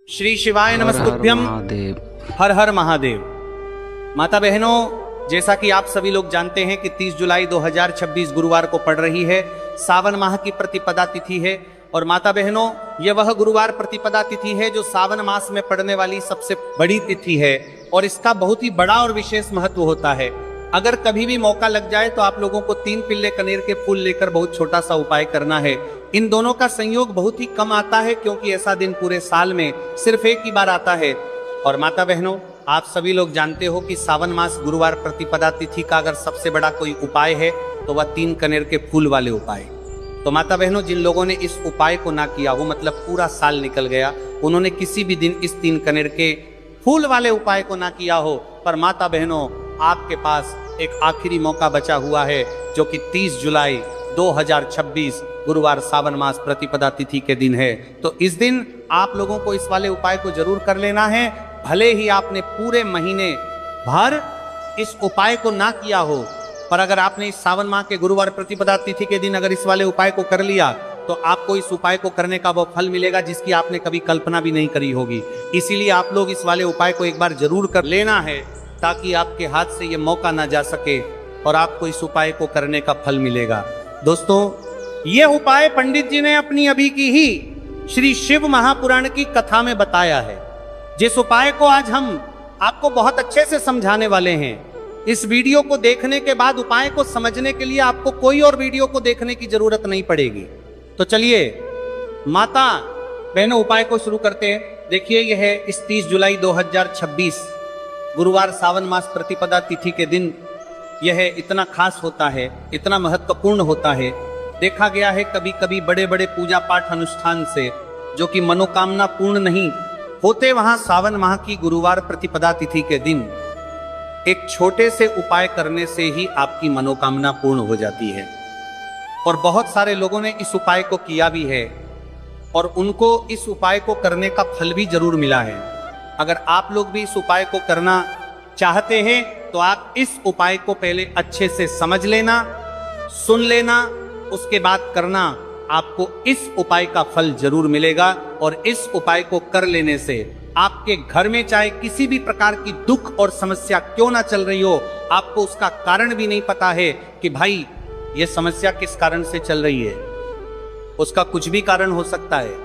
श्री शिवाय नमस्तुभ्यम। हर हर महादेव। माता बहनों, जैसा कि आप सभी लोग जानते हैं कि 30 जुलाई 2026 गुरुवार को पड़ रही है। सावन माह की प्रतिपदा तिथि है। और माता बहनों, यह वह गुरुवार प्रतिपदा तिथि है जो सावन मास में पड़ने वाली सबसे बड़ी तिथि है और इसका बहुत ही बड़ा और विशेष महत्व होता है। अगर कभी भी मौका लग जाए तो आप लोगों को 3 पिल्ले कनेर के फूल लेकर बहुत छोटा सा उपाय करना है। इन दोनों का संयोग बहुत ही कम आता है क्योंकि ऐसा दिन पूरे साल में सिर्फ एक ही बार आता है। और माता बहनों, आप सभी लोग जानते हो कि सावन मास गुरुवार प्रतिपदा तिथि का अगर सबसे बड़ा कोई उपाय है तो वह 3 कनेर के फूल वाले उपाय। तो माता बहनों, जिन लोगों ने इस उपाय को ना किया हो, मतलब पूरा साल निकल गया, उन्होंने किसी भी दिन इस 3 कनेर के फूल वाले उपाय को ना किया हो, पर माता बहनों आपके पास एक आखिरी मौका बचा हुआ है जो कि 30 जुलाई 2026 गुरुवार सावन मास प्रतिपदा तिथि के दिन है। तो इस दिन आप लोगों को इस वाले उपाय को जरूर कर लेना है। भले ही आपने पूरे महीने भर इस उपाय को ना किया हो, पर अगर आपने इस सावन माह के गुरुवार प्रतिपदा तिथि के दिन अगर इस वाले उपाय को कर लिया तो आपको इस उपाय को करने का वो फल मिलेगा जिसकी आपने कभी कल्पना भी नहीं करी होगी। इसीलिए आप लोग इस वाले उपाय को एक बार जरूर कर लेना है ताकि आपके हाथ से ये मौका ना जा सके और आपको इस उपाय को करने का फल मिलेगा। दोस्तों, ये उपाय पंडित जी ने अपनी अभी की ही श्री शिव महापुराण की कथा में बताया है, जिस उपाय को आज हम आपको बहुत अच्छे से समझाने वाले हैं। इस वीडियो को देखने के बाद उपाय को समझने के लिए आपको कोई और वीडियो को देखने की जरूरत नहीं पड़ेगी। तो चलिए माता बहनों, उपाय को शुरू करते हैं। देखिए, यह है इस 30 जुलाई 2026 गुरुवार सावन मास प्रतिपदा तिथि के दिन यह इतना खास होता है, इतना महत्वपूर्ण होता है। देखा गया है कभी कभी बड़े बड़े पूजा पाठ अनुष्ठान से जो कि मनोकामना पूर्ण नहीं होते, वहां सावन माह की गुरुवार प्रतिपदा तिथि के दिन एक छोटे से उपाय करने से ही आपकी मनोकामना पूर्ण हो जाती है। और बहुत सारे लोगों ने इस उपाय को किया भी है और उनको इस उपाय को करने का फल भी जरूर मिला है। अगर आप लोग भी इस उपाय को करना चाहते हैं तो आप इस उपाय को पहले अच्छे से समझ लेना, सुन लेना, उसके बाद करना। आपको इस उपाय का फल जरूर मिलेगा और इस उपाय को कर लेने से आपके घर में चाहे किसी भी प्रकार की दुख और समस्या क्यों ना चल रही हो, आपको उसका कारण भी नहीं पता है कि भाई ये समस्या किस कारण से चल रही है। उसका कुछ भी कारण हो सकता है,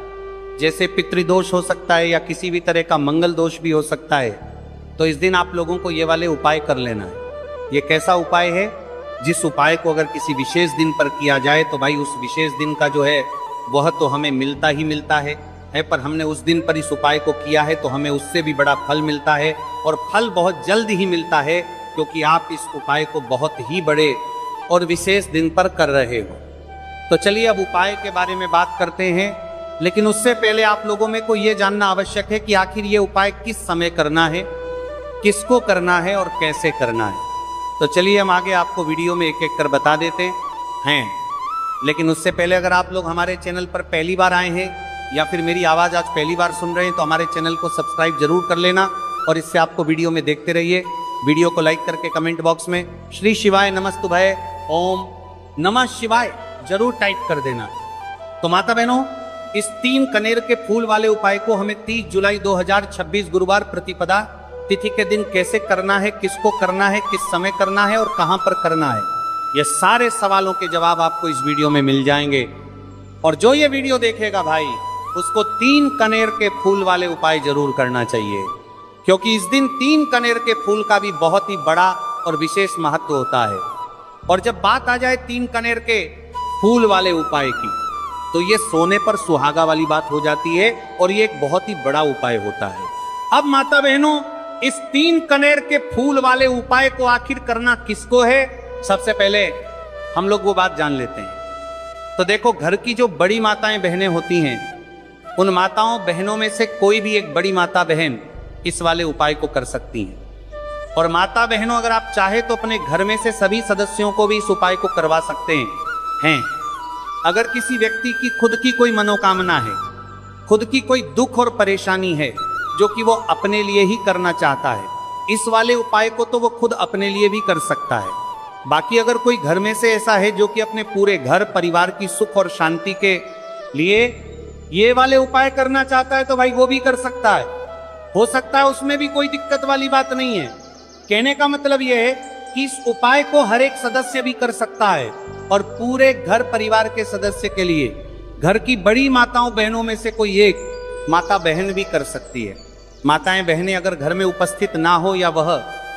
जैसे पितृदोष हो सकता है या किसी भी तरह का मंगल दोष भी हो सकता है। तो इस दिन आप लोगों को ये वाले उपाय कर लेना है। ये कैसा उपाय है? जिस उपाय को अगर किसी विशेष दिन पर किया जाए तो भाई उस विशेष दिन का जो है वह तो हमें मिलता ही मिलता है, पर हमने उस दिन पर इस उपाय को किया है तो हमें उससे भी बड़ा फल मिलता है और फल बहुत जल्द ही मिलता है क्योंकि आप इस उपाय को बहुत ही बड़े और विशेष दिन पर कर रहे हो। तो चलिए अब उपाय के बारे में बात करते हैं, लेकिन उससे पहले आप लोगों में को यह जानना आवश्यक है कि आखिर ये उपाय किस समय करना है, किसको करना है और कैसे करना है। तो चलिए हम आगे आपको वीडियो में एक एक कर बता देते हैं। लेकिन उससे पहले अगर आप लोग हमारे चैनल पर पहली बार आए हैं या फिर मेरी आवाज़ आज पहली बार सुन रहे हैं तो हमारे चैनल को सब्सक्राइब जरूर कर लेना और इससे आपको वीडियो में देखते रहिए। वीडियो को लाइक करके कमेंट बॉक्स में श्री शिवाय नमस्तुभय ओम नमः शिवाय जरूर टाइप कर देना। तो माता बहनों, इस 3 कनेर के फूल वाले उपाय को हमें 30 जुलाई 2026 गुरुवार प्रतिपदा तिथि के दिन कैसे करना है, किसको करना है, किस समय करना है और कहां पर करना है, ये सारे सवालों के जवाब आपको इस वीडियो में मिल जाएंगे। और जो ये वीडियो देखेगा भाई, उसको 3 कनेर के फूल वाले उपाय जरूर करना चाहिए क्योंकि इस दिन 3 कनेर के फूल का भी बहुत ही बड़ा और विशेष महत्व होता है। और जब बात आ जाए 3 कनेर के फूल वाले उपाय की तो ये सोने पर सुहागा वाली बात हो जाती है और ये एक बहुत ही बड़ा उपाय होता है। अब माता बहनों, इस 3 कनेर के फूल वाले उपाय को आखिर करना किसको है, सबसे पहले हम लोग वो बात जान लेते हैं। तो देखो, घर की जो बड़ी माताएं बहनें होती हैं, उन माताओं बहनों में से कोई भी एक बड़ी माता बहन इस वाले उपाय को कर सकती हैं। और माता बहनों, अगर आप चाहे तो अपने घर में से सभी सदस्यों को भी इस उपाय को करवा सकते हैं। अगर किसी व्यक्ति की खुद की कोई मनोकामना है, खुद की कोई दुख और परेशानी है जो कि वो अपने लिए ही करना चाहता है, इस वाले उपाय को तो वो खुद अपने लिए भी कर सकता है। बाकी अगर कोई घर में से ऐसा है जो कि अपने पूरे घर परिवार की सुख और शांति के लिए ये वाले उपाय करना चाहता है तो भाई वो भी कर सकता है, हो सकता है उसमें भी कोई दिक्कत वाली बात नहीं है। कहने का मतलब यह है कि इस उपाय को हर एक सदस्य भी कर सकता है और पूरे घर परिवार के सदस्य के लिए घर की बड़ी माताओं बहनों में से कोई एक माता बहन भी कर सकती है। माताएं बहनें अगर घर में उपस्थित ना हो या वह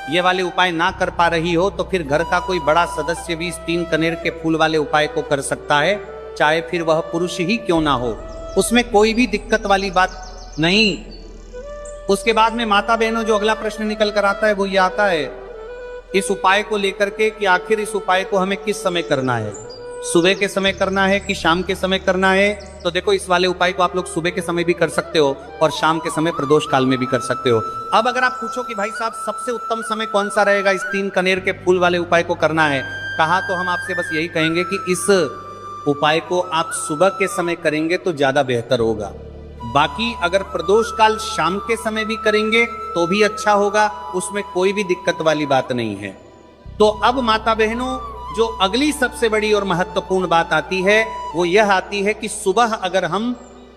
ये वाले उपाय ना कर पा रही हो तो फिर घर का कोई बड़ा सदस्य भी इस 3 कनेर के फूल वाले उपाय को कर सकता है, चाहे फिर वह पुरुष ही क्यों ना हो, उसमें कोई भी दिक्कत वाली बात नहीं। उसके बाद में माता बहनों जो अगला प्रश्न निकल कर आता है वो ये आता है इस उपाय को लेकर के कि आखिर इस उपाय को हमें किस समय करना है, सुबह के समय करना है कि शाम के समय करना है। तो देखो इस वाले उपाय को आप लोग सुबह के समय भी कर सकते हो और शाम के समय प्रदोष काल में भी कर सकते हो। अब अगर आप पूछो कि भाई साहब सबसे उत्तम समय कौन सा रहेगा इस 3 कनेर के फूल वाले उपाय को करना है, कहा तो हम आपसे बस यही कहेंगे कि इस उपाय को आप सुबह के समय करेंगे तो ज्यादा बेहतर होगा। बाकी अगर प्रदोष काल शाम के समय भी करेंगे तो भी अच्छा होगा, उसमें कोई भी दिक्कत वाली बात नहीं है। तो अब माता बहनों जो अगली सबसे बड़ी और महत्वपूर्ण बात आती है वो यह आती है कि सुबह अगर हम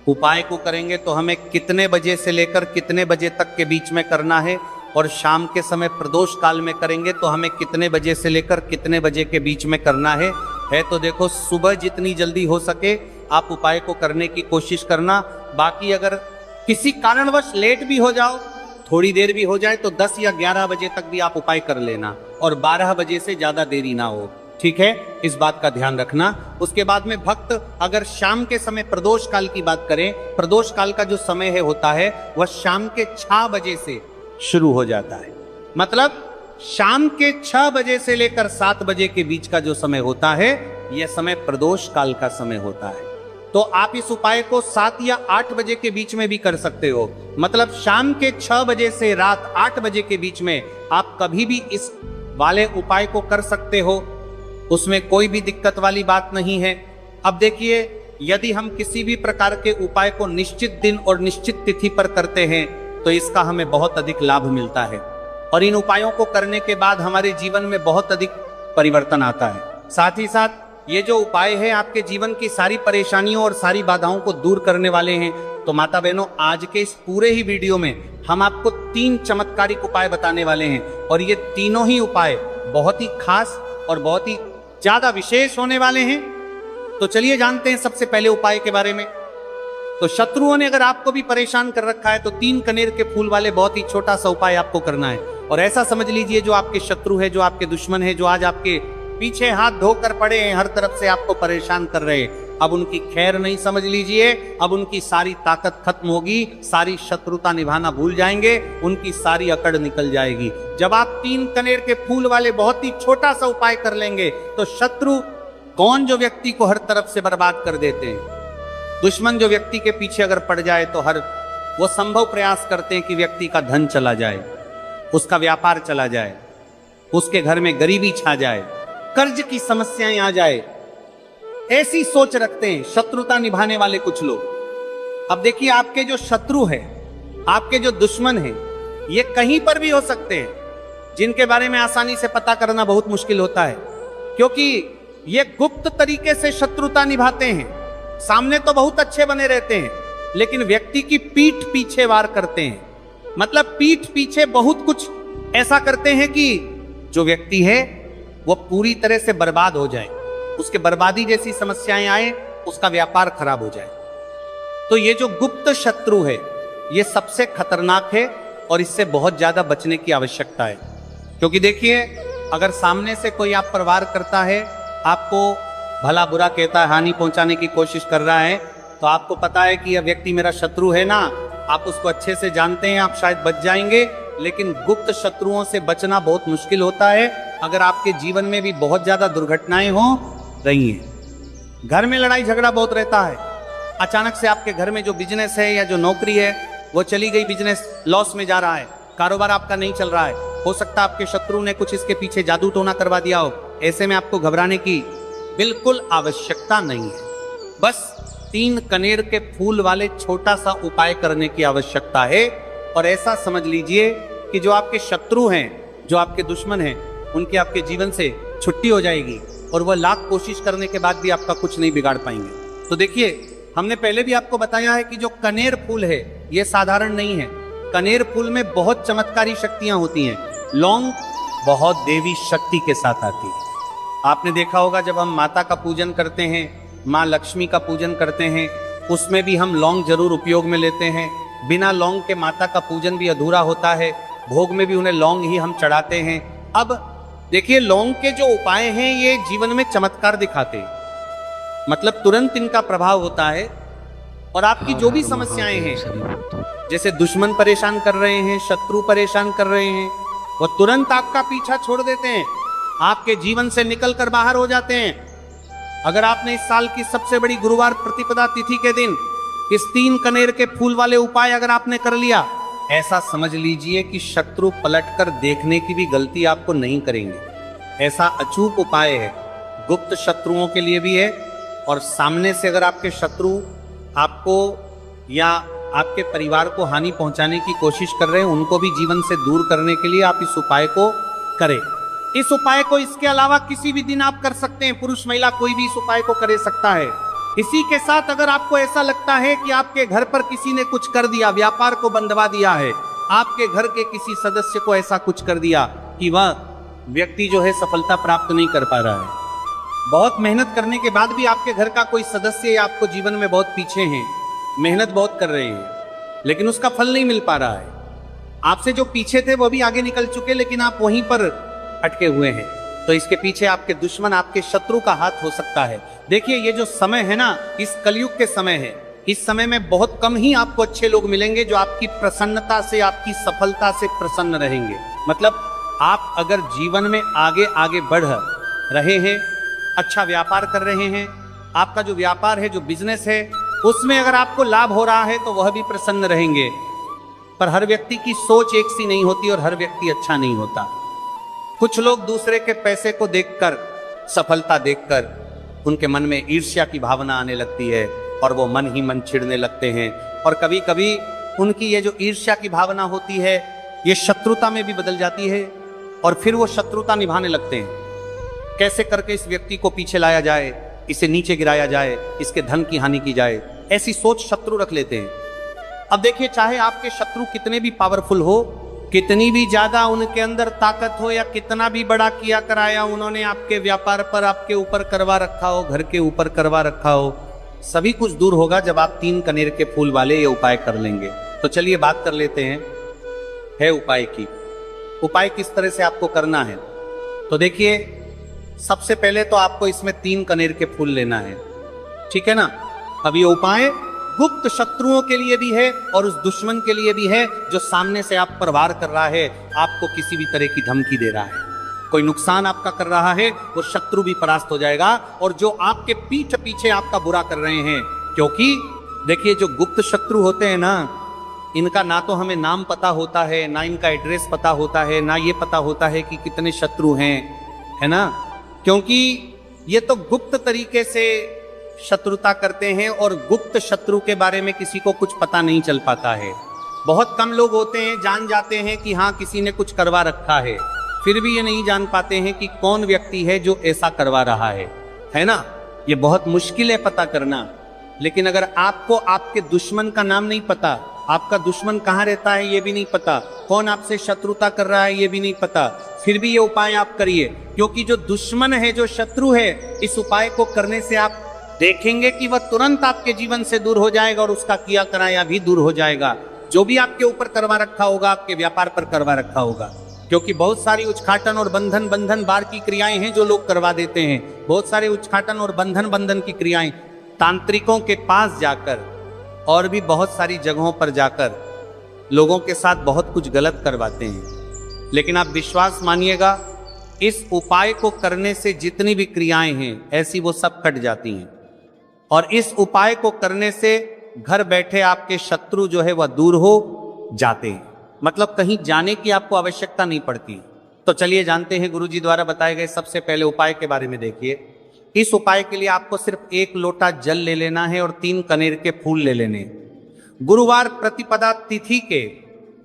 उपाय को करेंगे तो हमें कितने बजे से लेकर कितने बजे तक के बीच में करना है, और शाम के समय प्रदोष काल में करेंगे तो हमें कितने बजे से लेकर कितने बजे के बीच में करना है। तो देखो सुबह जितनी जल्दी हो सके आप उपाय को करने की कोशिश करना। बाकी अगर किसी कारणवश लेट भी हो जाओ, थोड़ी देर भी हो जाए तो 10 या 11 बजे तक भी आप उपाय कर लेना और 12 बजे से ज्यादा देरी ना हो, ठीक है, इस बात का ध्यान रखना। उसके बाद में भक्त अगर शाम के समय प्रदोष काल की बात करें, प्रदोष काल का जो समय है होता है वह शाम के 6 बजे से शुरू हो जाता है। मतलब शाम के 6 बजे से लेकर 7 बजे के बीच का जो समय होता है यह समय प्रदोष काल का समय होता है। तो आप इस उपाय को 7 या 8 बजे के बीच में भी कर सकते हो। मतलब शाम के 6 बजे से रात 8 बजे के बीच में आप कभी भी इस वाले उपाय को कर सकते हो, उसमें कोई भी दिक्कत वाली बात नहीं है। अब देखिए यदि हम किसी भी प्रकार के उपाय को निश्चित दिन और निश्चित तिथि पर करते हैं तो इसका हमें बहुत अधिक लाभ मिलता है और इन उपायों को करने के बाद हमारे जीवन में बहुत अधिक परिवर्तन आता है। साथ ही साथ ये जो उपाय है आपके जीवन की सारी परेशानियों और सारी बाधाओं को दूर करने वाले हैं। तो माता बहनों आज के इस पूरे ही वीडियो में हम आपको 3 चमत्कारिक उपाय बताने वाले हैं और ये तीनों ही उपाय बहुत ही खास और बहुत ही ज्यादा विशेष होने वाले हैं। तो चलिए जानते हैं सबसे पहले उपाय के बारे में। तो शत्रुओं ने अगर आपको भी परेशान कर रखा है तो 3 कनेर के फूल वाले बहुत ही छोटा सा उपाय आपको करना है। और ऐसा समझ लीजिए जो आपके शत्रु है, जो आपके दुश्मन है, जो आज आपके पीछे हाथ धोकर पड़े हैं, हर तरफ से आपको परेशान कर रहे हैं, अब उनकी खैर नहीं समझ लीजिए, अब उनकी सारी ताकत खत्म होगी, सारी शत्रुता निभाना भूल जाएंगे, उनकी सारी अकड़ निकल जाएगी। जब आप 3 कनेर के फूल वाले बहुत ही छोटा सा उपाय कर लेंगे तो शत्रु कौन जो व्यक्ति को हर तरफ से बर्बाद कर देते हैं, दुश्मन जो व्यक्ति के पीछे अगर पड़ जाए तो वो संभव प्रयास करते हैं कि व्यक्ति का धन चला जाए, उसका व्यापार चला जाए, उसके घर में गरीबी छा जाए, कर्ज की समस्याएं आ जाए, ऐसी सोच रखते हैं शत्रुता निभाने वाले कुछ लोग। अब देखिए आपके जो शत्रु है, आपके जो दुश्मन है, ये कहीं पर भी हो सकते हैं, जिनके बारे में आसानी से पता करना बहुत मुश्किल होता है क्योंकि ये गुप्त तरीके से शत्रुता निभाते हैं। सामने तो बहुत अच्छे बने रहते हैं लेकिन व्यक्ति की पीठ पीछे वार करते हैं। मतलब पीठ पीछे बहुत कुछ ऐसा करते हैं कि जो व्यक्ति है वो पूरी तरह से बर्बाद हो जाए, उसके बर्बादी जैसी समस्याएं आए, उसका व्यापार खराब हो जाए। तो ये जो गुप्त शत्रु है ये सबसे खतरनाक है और इससे बहुत ज्यादा बचने की आवश्यकता है। क्योंकि देखिए अगर सामने से कोई आप पर वार करता है, आपको भला बुरा कहता है, हानि पहुंचाने की कोशिश कर रहा है, तो आपको पता है कि यह व्यक्ति मेरा शत्रु है ना, आप उसको अच्छे से जानते हैं, आप शायद बच जाएंगे। लेकिन गुप्त शत्रुओं से बचना बहुत मुश्किल होता है अगर आपके जीवन में भी बहुत ज्यादा दुर्घटनाएं हो रही हैं। घर में लड़ाई झगड़ा बहुत रहता है, अचानक से आपके घर में जो बिजनेस है या जो नौकरी है वो चली गई, बिजनेस लॉस में जा रहा है, कारोबार आपका नहीं चल रहा है, हो सकता है आपके शत्रु ने कुछ इसके पीछे जादू टोना करवा दिया हो। ऐसे में आपको घबराने की बिल्कुल आवश्यकता नहीं है, बस 3 कनेर के फूल वाले छोटा सा उपाय करने की आवश्यकता है। और ऐसा समझ लीजिए कि जो आपके शत्रु हैं, जो आपके दुश्मन हैं, उनके आपके जीवन से छुट्टी हो जाएगी और वह लाख कोशिश करने के बाद भी आपका कुछ नहीं बिगाड़ पाएंगे। तो देखिए हमने पहले भी आपको बताया है कि जो कनेर फूल है ये साधारण नहीं है। कनेर फूल में बहुत चमत्कारी शक्तियां होती हैं। लौंग बहुत देवी शक्ति के साथ आती है। आपने देखा होगा जब हम माता का पूजन करते हैं, माँ लक्ष्मी का पूजन करते हैं, उसमें भी हम लौंग जरूर उपयोग में लेते हैं। बिना लौंग के माता का पूजन भी अधूरा होता है। भोग में भी उन्हें लौंग ही हम चढ़ाते हैं। अब देखिए, लौंग के जो उपाय हैं ये जीवन में चमत्कार दिखाते हैं, मतलब तुरंत इनका प्रभाव होता है। और आपकी जो भी समस्याएं हैं, जैसे दुश्मन परेशान कर रहे हैं, शत्रु परेशान कर रहे हैं, वो तुरंत आपका पीछा छोड़ देते हैं, आपके जीवन से निकलकर बाहर हो जाते हैं। अगर आपने इस साल की सबसे बड़ी गुरुवार प्रतिपदा तिथि के दिन इस 3 कनेर के फूल वाले उपाय अगर आपने कर लिया, ऐसा समझ लीजिए कि शत्रु पलटकर देखने की भी गलती आपको नहीं करेंगे। ऐसा अचूक उपाय है, गुप्त शत्रुओं के लिए भी है, और सामने से अगर आपके शत्रु आपको या आपके परिवार को हानि पहुंचाने की कोशिश कर रहे हैं, उनको भी जीवन से दूर करने के लिए आप इस उपाय को करें। इस उपाय को इसके अलावा किसी भी दिन आप कर सकते हैं। पुरुष महिला कोई भी इस उपाय को कर सकता है। इसी के साथ अगर आपको ऐसा लगता है कि आपके घर पर किसी ने कुछ कर दिया, व्यापार को बंधवा दिया है, आपके घर के किसी सदस्य को ऐसा कुछ कर दिया कि वह व्यक्ति जो है सफलता प्राप्त नहीं कर पा रहा है, बहुत मेहनत करने के बाद भी आपके घर का कोई सदस्य या आपको जीवन में बहुत पीछे हैं, मेहनत बहुत कर रहे हैं लेकिन उसका फल नहीं मिल पा रहा है, आपसे जो पीछे थे वो भी आगे निकल चुके लेकिन आप वहीं पर अटके हुए हैं, तो इसके पीछे आपके दुश्मन, आपके शत्रु का हाथ हो सकता है। देखिए, ये जो समय है ना, इस कलयुग के समय है, इस समय में बहुत कम ही आपको अच्छे लोग मिलेंगे जो आपकी प्रसन्नता से, आपकी सफलता से प्रसन्न रहेंगे। मतलब आप अगर जीवन में आगे आगे बढ़ रहे हैं, अच्छा व्यापार कर रहे हैं, आपका जो व्यापार है, जो बिजनेस है, उसमें अगर आपको लाभ हो रहा है तो वह भी प्रसन्न रहेंगे। पर हर व्यक्ति की सोच एक सी नहीं होती और हर व्यक्ति अच्छा नहीं होता। कुछ लोग दूसरे के पैसे को देखकर, सफलता देखकर उनके मन में ईर्ष्या की भावना आने लगती है और वो मन ही मन चिढ़ने लगते हैं, और कभी कभी उनकी ये जो ईर्ष्या की भावना होती है ये शत्रुता में भी बदल जाती है और फिर वो शत्रुता निभाने लगते हैं। कैसे करके इस व्यक्ति को पीछे लाया जाए, इसे नीचे गिराया जाए, इसके धन की हानि की जाए, ऐसी सोच शत्रु रख लेते हैं। अब देखिए, चाहे आपके शत्रु कितने भी पावरफुल हो, कितनी भी ज्यादा उनके अंदर ताकत हो, या कितना भी बड़ा किया कराया उन्होंने आपके व्यापार पर, आपके ऊपर करवा रखा हो, घर के ऊपर करवा रखा हो, सभी कुछ दूर होगा जब आप 3 कनेर के फूल वाले ये उपाय कर लेंगे। तो चलिए बात कर लेते हैं है उपाय की। उपाय किस तरह से आपको करना है, तो देखिए, सबसे पहले तो आपको इसमें 3 कनेर के फूल लेना है, ठीक है ना। अब ये उपाय गुप्त शत्रुओं के लिए भी है और उस दुश्मन के लिए भी है जो सामने से आप पर वार कर रहा है, आपको किसी भी तरह की धमकी दे रहा है, कोई नुकसान आपका कर रहा है, वो शत्रु भी परास्त हो जाएगा। और जो आपके पीठ पीछे आपका बुरा कर रहे हैं, क्योंकि देखिए, जो गुप्त शत्रु होते हैं ना, इनका ना तो हमें नाम पता होता है, ना इनका एड्रेस पता होता है, ना ये पता होता है कि कितने शत्रु हैं, है ना, क्योंकि ये तो गुप्त तरीके से शत्रुता करते हैं और गुप्त शत्रु के बारे में किसी को कुछ पता नहीं चल पाता है। बहुत कम लोग होते हैं जान जाते हैं कि हाँ किसी ने कुछ करवा रखा है, फिर भी ये नहीं जान पाते हैं कि कौन व्यक्ति है जो ऐसा करवा रहा है ना। ये बहुत मुश्किल है पता करना। लेकिन अगर आपको आपके दुश्मन का नाम नहीं पता, आपका दुश्मन कहाँ रहता है ये भी नहीं पता, कौन आपसे शत्रुता कर रहा है ये भी नहीं पता, फिर भी ये उपाय आप करिए, क्योंकि जो दुश्मन है, जो शत्रु है, इस उपाय को करने से आप देखेंगे कि वह तुरंत आपके जीवन से दूर हो जाएगा और उसका किया कराया भी दूर हो जाएगा। जो भी आपके ऊपर करवा रखा होगा, आपके व्यापार पर करवा रखा होगा, क्योंकि बहुत सारी उच्चाटन और बंधन बार की क्रियाएं हैं जो लोग करवा देते हैं। बहुत सारे उच्चाटन और बंधन की क्रियाएं तांत्रिकों के पास जाकर और भी बहुत सारी जगहों पर जाकर लोगों के साथ बहुत कुछ गलत करवाते हैं। लेकिन आप विश्वास मानिएगा, इस उपाय को करने से जितनी भी क्रियाएं हैं ऐसी वो सब कट जाती हैं, और इस उपाय को करने से घर बैठे आपके शत्रु जो है वह दूर हो जाते हैं, मतलब कहीं जाने की आपको आवश्यकता नहीं पड़ती। तो चलिए जानते हैं गुरुजी द्वारा बताए गए सबसे पहले उपाय के बारे में। देखिए, इस उपाय के लिए आपको सिर्फ 1 लोटा जल ले लेना है और 3 कनेर के फूल ले लेने। गुरुवार प्रतिपदा तिथि के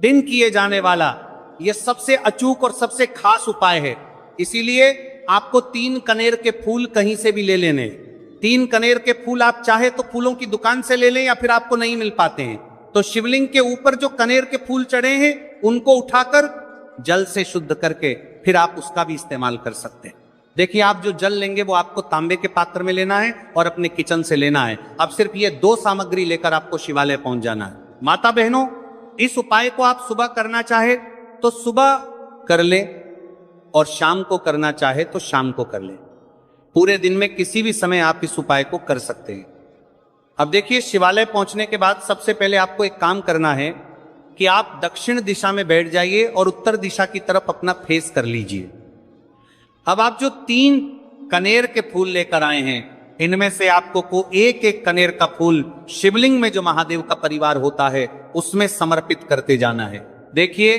दिन किए जाने वाला यह सबसे अचूक और सबसे खास उपाय है, इसीलिए आपको 3 कनेर के फूल कहीं से भी ले लेने। 3 कनेर के फूल आप चाहे तो फूलों की दुकान से ले लें या फिर आपको नहीं मिल पाते हैं तो शिवलिंग के ऊपर जो कनेर के फूल चढ़े हैं उनको उठाकर जल से शुद्ध करके फिर आप उसका भी इस्तेमाल कर सकते हैं। देखिए, आप जो जल लेंगे वो आपको तांबे के पात्र में लेना है और अपने किचन से लेना है। अब सिर्फ ये 2 सामग्री लेकर आपको शिवालय पहुंच जाना है। माता बहनों, इस उपाय को आप सुबह करना चाहे तो सुबह कर ले और शाम को करना चाहे तो शाम को कर ले। पूरे दिन में किसी भी समय आप इस उपाय को कर सकते हैं। अब देखिए, शिवालय पहुंचने के बाद सबसे पहले आपको एक काम करना है कि आप दक्षिण दिशा में बैठ जाइए और उत्तर दिशा की तरफ अपना फेस कर लीजिए। अब आप जो 3 कनेर के फूल लेकर आए हैं इनमें से आपको को एक एक कनेर का फूल शिवलिंग में जो महादेव का परिवार होता है उसमें समर्पित करते जाना है। देखिए,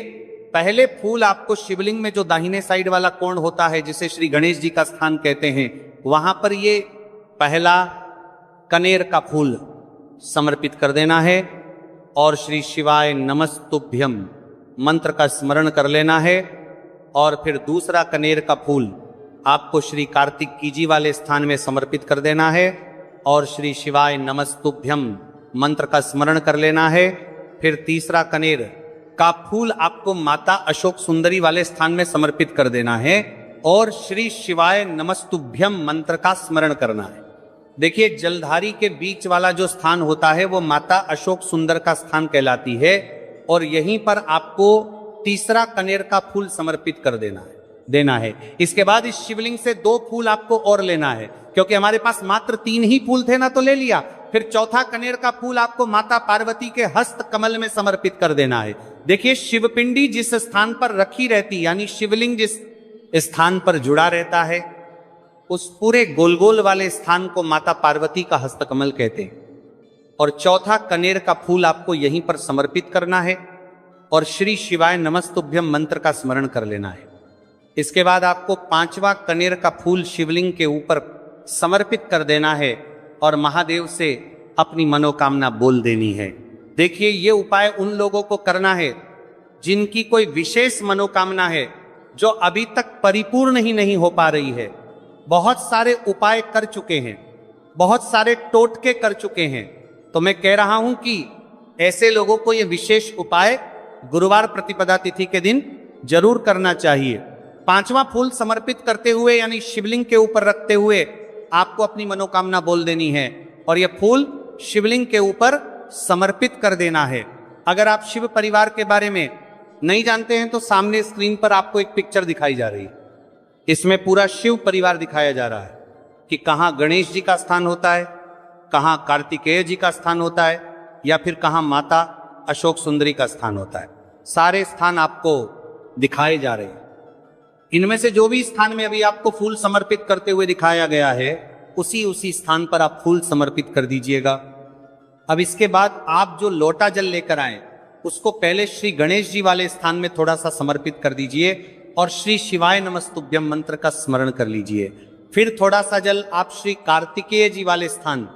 पहले फूल आपको शिवलिंग में जो दाहिने साइड वाला कोण होता है जिसे श्री गणेश जी का स्थान कहते हैं वहां पर ये पहला कनेर का फूल समर्पित कर देना है और श्री शिवाय नमस्तुभ्यम मंत्र का स्मरण कर लेना है। और फिर दूसरा कनेर का फूल आपको श्री कार्तिक जी वाले स्थान में समर्पित कर देना है और श्री शिवाय नमस्तुभ्यम मंत्र का स्मरण कर लेना है। फिर तीसरा कनेर का फूल आपको माता अशोक सुंदरी वाले स्थान में समर्पित कर देना है और श्री शिवाय नमस्तुभ्यम मंत्र का स्मरण करना है। देखिए, जलधारी के बीच वाला जो स्थान होता है वो माता अशोक सुंदर का स्थान कहलाती है और यहीं पर आपको तीसरा कनेर का फूल समर्पित कर देना है। इसके बाद इस शिवलिंग से 2 फूल आपको और लेना है, क्योंकि हमारे पास मात्र 3 ही फूल थे ना, तो ले लिया। फिर चौथा कनेर का फूल आपको माता पार्वती के हस्त कमल में समर्पित कर देना है। देखिए, शिवपिंडी जिस स्थान पर रखी रहती यानी शिवलिंग जिस स्थान पर जुड़ा रहता है उस पूरे गोल गोल वाले स्थान को माता पार्वती का हस्तकमल कहते हैं। और चौथा कनेर का फूल आपको यहीं पर समर्पित करना है और श्री शिवाय नमस्तुभ्यम मंत्र का स्मरण कर लेना है। इसके बाद आपको 5वां कनेर का फूल शिवलिंग के ऊपर समर्पित कर देना है और महादेव से अपनी मनोकामना बोल देनी है। देखिए, ये उपाय उन लोगों को करना है जिनकी कोई विशेष मनोकामना है जो अभी तक परिपूर्ण ही नहीं हो पा रही है। बहुत सारे उपाय कर चुके हैं, बहुत सारे टोटके कर चुके हैं, तो मैं कह रहा हूं कि ऐसे लोगों को ये विशेष उपाय गुरुवार प्रतिपदा तिथि के दिन जरूर करना चाहिए। 5वां फूल समर्पित करते हुए यानी शिवलिंग के ऊपर रखते हुए आपको अपनी मनोकामना बोल देनी है और यह फूल शिवलिंग के ऊपर समर्पित कर देना है। अगर आप शिव परिवार के बारे में नहीं जानते हैं तो सामने स्क्रीन पर आपको एक पिक्चर दिखाई जा रही है। इसमें पूरा शिव परिवार दिखाया जा रहा है कि कहां गणेश जी का स्थान होता है, कहां कार्तिकेय जी का स्थान होता है या फिर कहां माता अशोक सुंदरी का स्थान होता है। सारे स्थान आपको दिखाए जा रहे हैं। इनमें से जो भी स्थान में अभी आपको फूल समर्पित करते हुए दिखाया गया है उसी स्थान पर आप फूल समर्पित कर दीजिएगा। अब इसके बाद आप जो लोटा जल लेकर आए उसको पहले श्री गणेश जी वाले स्थान में थोड़ा सा समर्पित कर दीजिए और श्री शिवाय नमस्तुभ्यम मंत्र का स्मरण कर लीजिए। फिर थोड़ा सा जल आप श्री कार्तिकेय जी वाले स्थान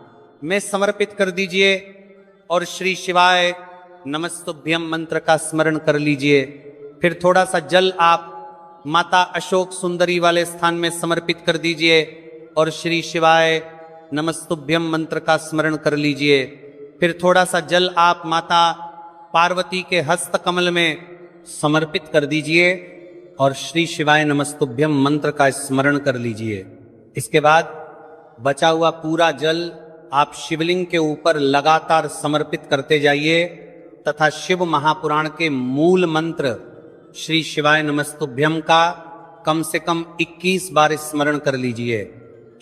में समर्पित कर दीजिए और श्री शिवाय नमस्तुभ्यम मंत्र का स्मरण कर लीजिए। फिर थोड़ा सा जल आप माता अशोक सुंदरी वाले स्थान में समर्पित कर दीजिए और श्री शिवाय नमस्तुभ्यम मंत्र का स्मरण कर लीजिए। फिर थोड़ा सा जल आप माता पार्वती के हस्त कमल में समर्पित कर दीजिए और श्री शिवाय नमस्तुभ्यम मंत्र का स्मरण कर लीजिए। इसके बाद बचा हुआ पूरा जल आप शिवलिंग के ऊपर लगातार समर्पित करते जाइए तथा शिव महापुराण के मूल मंत्र श्री शिवाय नमस्तुभ्यम का कम से कम 21 बार स्मरण कर लीजिए।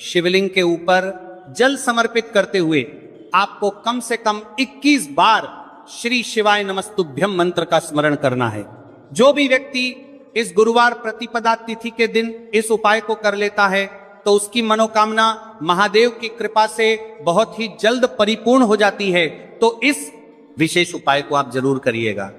शिवलिंग के ऊपर जल समर्पित करते हुए आपको कम से कम 21 बार श्री शिवाय नमस्तुभ्यम मंत्र का स्मरण करना है। जो भी व्यक्ति इस गुरुवार प्रतिपदा तिथि के दिन इस उपाय को कर लेता है तो उसकी मनोकामना महादेव की कृपा से बहुत ही जल्द परिपूर्ण हो जाती है। तो इस विशेष उपाय को आप जरूर करिएगा।